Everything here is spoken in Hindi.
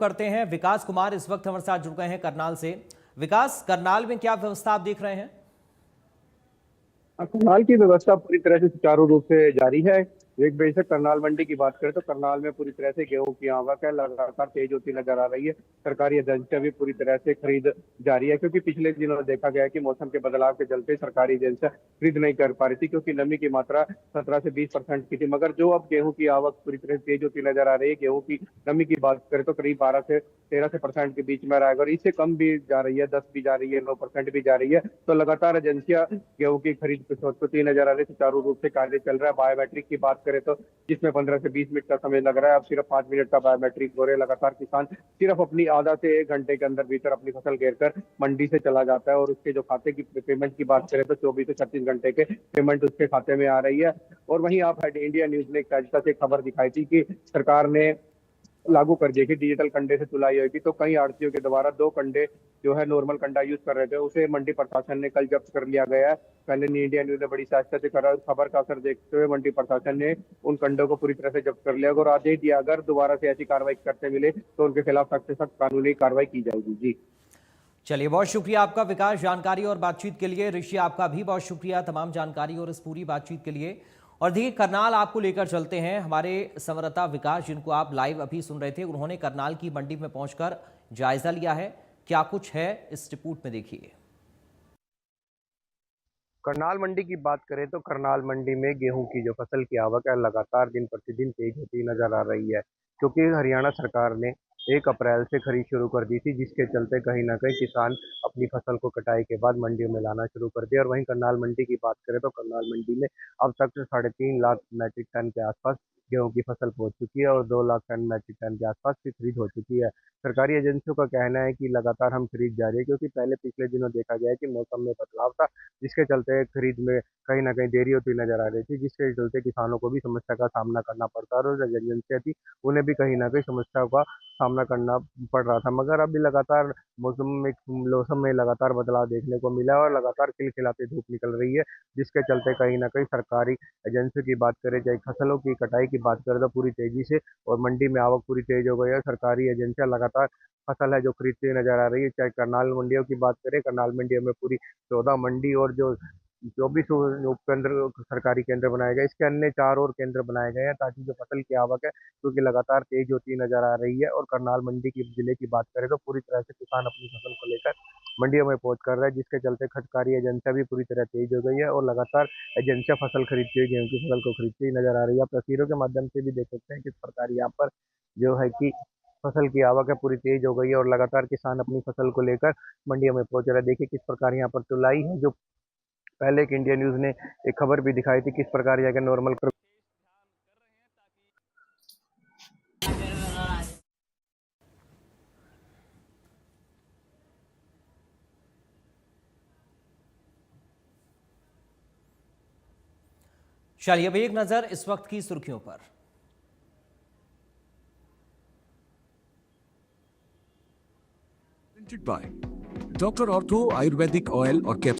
करते हैं। विकास कुमार इस वक्त हमारे साथ जुड़ गए हैं करनाल से। विकास, करनाल में क्या व्यवस्था आप देख रहे हैं? करनाल की व्यवस्था पूरी तरह से सुचारू रूप से जारी है। एक बजे से करनाल मंडी की बात करें तो करनाल में पूरी तरह से गेहूं की आवक है लगातार तेज होती नजर आ रही है। सरकारी एजेंसियां भी पूरी तरह से खरीद जारी है, क्योंकि पिछले दिनों देखा गया है कि मौसम के बदलाव के चलते सरकारी एजेंसियां खरीद नहीं कर पा रही थी, क्योंकि नमी की मात्रा 17 से 20% की थी। मगर जो अब गेहूं की आवक पूरी तरह से तेज होती नजर आ रही है, गेहूं की नमी की बात करें तो करीब 12 से 13% के बीच में रहा है, और इससे कम भी जा रही है, 10 भी जा रही है, 9% भी जा रही है। तो लगातार एजेंसियां गेहूं की खरीद पे सोचती नजर आ रही है। सुचारू रूप से कार्य चल रहा है। बायोमेट्रिक की बात करें तो जिसमें 15 से 20 मिनट का समय लग रहा है, अब सिर्फ 5 मिनट का बायोमेट्रिक हो रहा है। लगातार किसान सिर्फ अपनी आधा से 1 घंटे के अंदर भीतर अपनी फसल घेर कर मंडी से चला जाता है, और उसके जो खाते की पेमेंट की बात करें तो 24 से 36 घंटे के पेमेंट उसके खाते में आ रही है। और वहीं आप इंडिया न्यूज ने एक ताजा से खबर दिखाई थी कि सरकार ने लागू कर दिया कि डिजिटल कंडे से तुलाई होगी। तो कई आड़तियों के द्वारा 2 कंडे जो है नॉर्मल कंडा यूज कर रहे थे, उसे मंडी प्रशासन ने कल जब्त कर लिया गया है। पहले इंडिया न्यूज ने बड़ी सहायता से करा, खबर का असर देखते हुए मंडी प्रशासन ने उन कंडों को पूरी तरह से जब्त कर लिया और आदेश दिया अगर दोबारा से ऐसी कार्रवाई करते मिले तो उनके खिलाफ सख्त से सख्त कानूनी कार्रवाई की जाएगी। जी चलिए, बहुत शुक्रिया आपका विकास, जानकारी और बातचीत के लिए। ऋषि, आपका भी बहुत शुक्रिया तमाम जानकारी और इस पूरी बातचीत के लिए। और देखिए, करनाल आपको लेकर चलते हैं। हमारे संवाददाता विकास, जिनको आप लाइव अभी सुन रहे थे, उन्होंने करनाल की मंडी में पहुंचकर जायजा लिया है। क्या कुछ है इस रिपोर्ट में, देखिए। करनाल मंडी की बात करें तो करनाल मंडी में गेहूं की जो फसल की आवक है लगातार दिन प्रतिदिन तेज होती नजर आ रही है, क्योंकि हरियाणा सरकार ने 1 अप्रैल से खरीद शुरू कर दी थी, जिसके चलते कहीं ना कहीं किसान अपनी फसल को कटाई के बाद मंडियों में लाना शुरू कर दिया। और वहीं करनाल मंडी की बात करें तो करनाल मंडी में अब तक 3.5 लाख मैट्रिक टन के आसपास गेहूं की फसल पहुंच चुकी है, और 2 लाख टन मैट्रिक टन के आसपास की खरीद हो चुकी है। सरकारी एजेंसियों का कहना है कि लगातार हम खरीद जारी है, क्योंकि पहले पिछले दिनों देखा गया है कि मौसम में बदलाव था, जिसके चलते खरीद में कहीं न कहीं देरी होती नजर आ रही थी, जिसके चलते किसानों को भी समस्या का सामना करना पड़ता है, और जो एजेंसियाँ थी उन्हें भी कहीं न कहीं समस्याओं का सामना करना पड़ रहा था। मगर अभी लगातार मौसम में लगातार बदलाव देखने को मिला है, और लगातार खिलखिलाती धूप निकल रही है, जिसके चलते कहीं न कहीं सरकारी एजेंसियों की बात करें, चाहे फसलों की कटाई की बात करें तो पूरी तेजी से और मंडी में आवक पूरी तेज हो गई है। सरकारी एजेंसियाँ लगातार फसल है जो खरीदती नजर आ रही है। चाहे करनाल मंडियों की बात करें, करनाल मंडियों में पूरी 14 मंडी और जो 24 उपकेंद्र सरकारी केंद्र बनाए गए, इसके अन्य 4 और केंद्र बनाए गए हैं, ताकि जो फसल की आवक है क्योंकि लगातार तेज होती नजर आ रही है। और करनाल मंडी की जिले की बात करें तो पूरी तरह से किसान अपनी फसल को लेकर मंडियों में पहुंच कर रहे हैं, जिसके चलते खटकारी एजेंसियां भी पूरी तरह तेज हो गई है, और लगातार एजेंसियां फसल खरीदती हुई गेहूं की फसल को खरीदती हुई नजर आ रही है। आप तस्वीरों के माध्यम से भी देख सकते हैं किस प्रकार यहाँ पर जो है कि फसल की आवक है पूरी तेज हो गई है, और लगातार किसान अपनी फसल को लेकर मंडियों में पहुंच रहे हैं। देखिए किस प्रकार यहाँ पर तुलाई है, जो पहले एक इंडिया न्यूज ने एक खबर भी दिखाई थी, किस प्रकार यहाँ के नॉर्मल चलिए, अब एक नजर इस वक्त की सुर्खियों पर। By doctor ortho Ayurvedic oil और